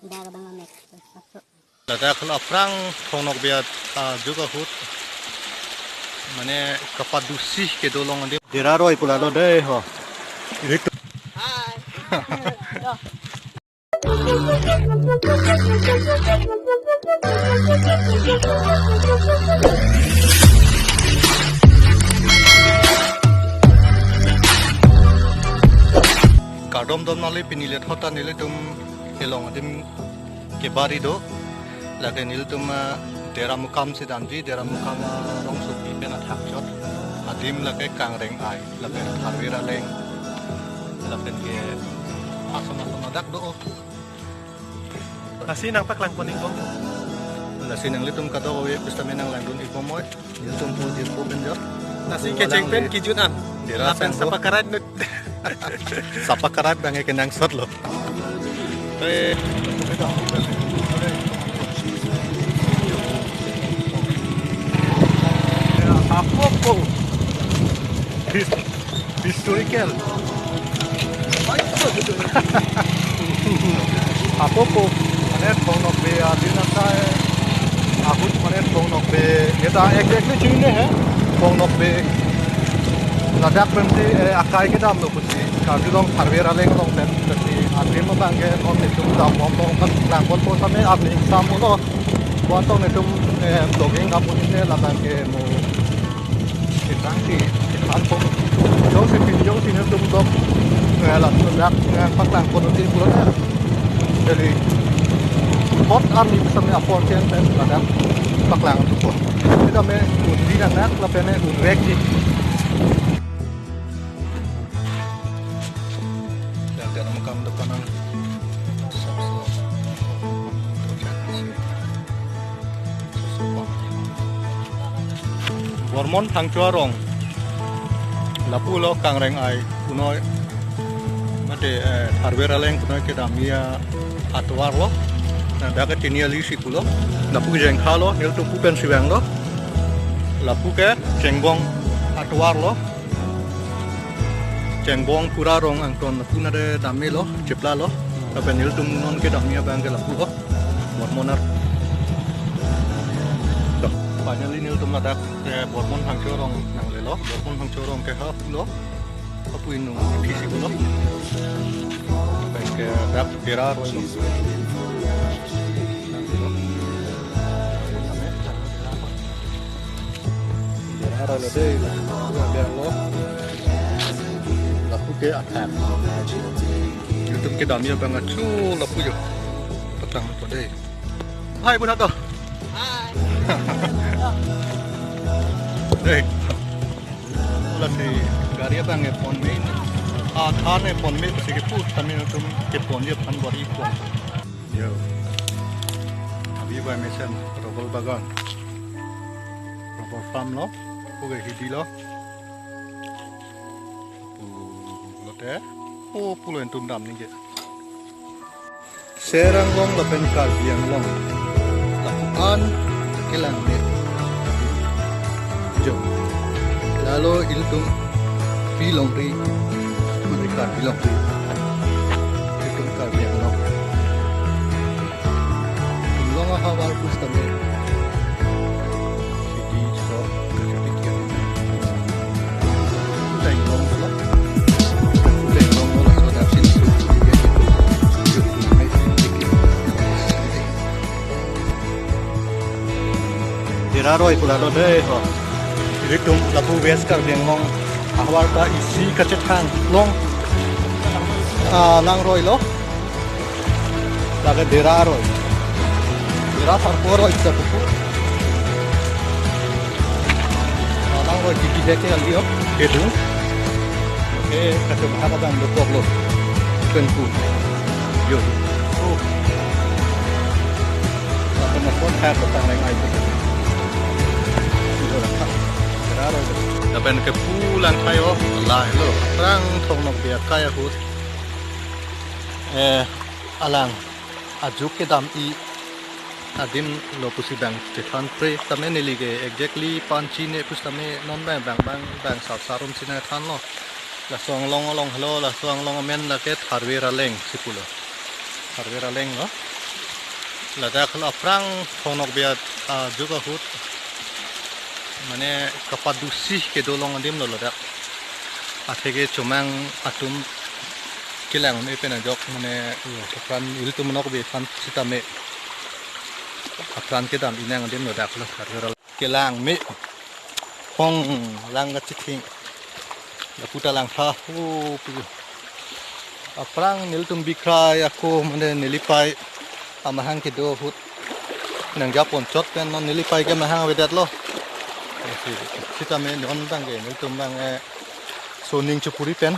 Daga bang mamek. Masuk. Lada kalau perang thonok biat juga hut. Mane kapadusi ke dolong ande. Diraroi pula lo deh ho. Itu. Hai. Kadom dom nali pinile thota nile tum elong adim ke bari do lage nil tum dera mukam sidanji dera mukam rong suki pena thakjot adim lage kangreng ai lage tharwira leng lage ke asama sama dak do Nasi nang paklang kuning ko. nasi nang litum kado we pistame nang landun ipomoy nil tum pu dir pu benjot Nasi keceng pen kijunan. dera Lapen sa pakarat nut. sapa karat bange kenang sot lo Apopo. historical apopo ane thonok be adina sai ahut mane thonok be eta exactly chine hai thonok be ladak pemti akai ke dam lo kusi kadu dong tharwera leng dong ten kasi adrim bange on ne tum dam mom dong kan lang kon po same adni sam lo bon tong ne tum blogging apun ne la bange mo itang ti kan po yo se pin yo ti ne tum dom la dak pak lang kon ti pulo ne jadi pot arni same apon chen ten ladak pak lang tu po kita me undi na nak la pene unrek ti dalam makam depanan Warmon thangchuarong lapu lo kangreng ai kunoi mate tharwera leng kunoi ke damia atwar lo na daga tinia li sipulo lapu jeng khalo nil tu pu pen siwang lo lapu ke jengbong atwar lo jengbong pura rong angton lapu na de dami lo jepla lo tapi nil tu non ke damia bang ke lapu lo warmonar finally nil tu madak warmon thangchuarong nang le lo warmon thangchuarong ke ha pulo apu inu phisi pulo ke dak pira ro lo pira lo de lo lapu ke attack YouTube ke damia bang chu lapu yo petang to de hai bu to Hai. Đây, là thì garia bang e pon me, thar ne pon me pasi ke pu, tami na tum ke pon dia pan bari pon. Yo, abi ba me sen robol bagan, robol farm lo, puge hidi lo, lo te, pulo entum dam ni je. Serang gong la pen kar biang long, lakukan kelang ne. Lalu itu bilang ri mereka bilang ri itu karya lo bilang apa bagus kami jadi so kesepikian udah ngomong lo so dah sini diraroi pula lo deh ho Ritum lapu weskar bengong ahwar ta isi kacetang long nang roi lo laga dera roi dera farporo itsa pupu nang roi gigi deke alio edu oke kacet bahasa bang do lo tenku yo apa nak hat tang lain ai pupu Dapat ke pulang kayo lah lo perang thong nok biak kaya hut alang ajuk ke dam I adim lo pusi bang tetan pre tame nili ke exactly panchi ne pus tame non bang sa sarum sina than lo la song long halo la song long men la ke tharwera leng sipulo tharwera leng lo Lada kalau perang ponok biar juga hut mana kapadusi ke dolong adim lo lada akhirnya cumang atum kilang me pena jok mana peran itu menok be fan sitame peran kita inang adim lada kalau karena kilang me hong lang gaciting la puta lang ha perang niltum bikrai aku mana nilipai amahang kedo hut nang japon cot pen non nilipai ke mahang wedat lo kita me non bang ke niltum bang soning chupuri pen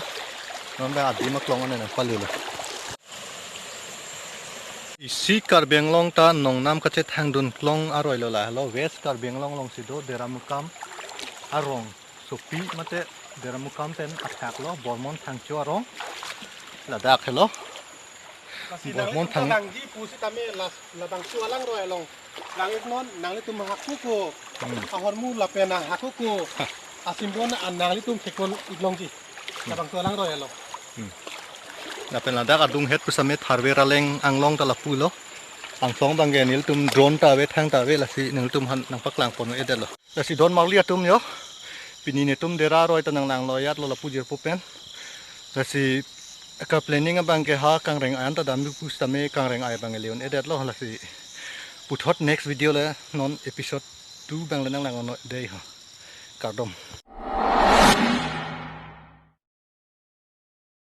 non bang adi maklong ane nang palu lo isi kar benglong ta nong nam kache thangdun klong aroi lo la lo west kar benglong long sido deramukam arong sopi mate deramukam pen athak lo bormon thangcho arong ladak hello Bormon thang lang di pusi kami labang sualang roy long langit non nangli tum hakku ko ahormu lapena hakku ko asimbon nangli tum kekon iglong ji labang sualang roy long lapen ladak adung het pusame tharwe raleng anglong ta lapu lo angfong bangge nil tum drone ta we thang ta we lasi nil tum han nang paklang pon edel lo lasi don marli atum yo pini ne tum dera roy ta nang lang lo yat lo lapu jir pupen lasi ka planning abang ke ha kang reng an ta dam pu stame kang reng ai bang leon edet lo lasi puthot next video le non episode 2 bang le nang lang no dei ha kardom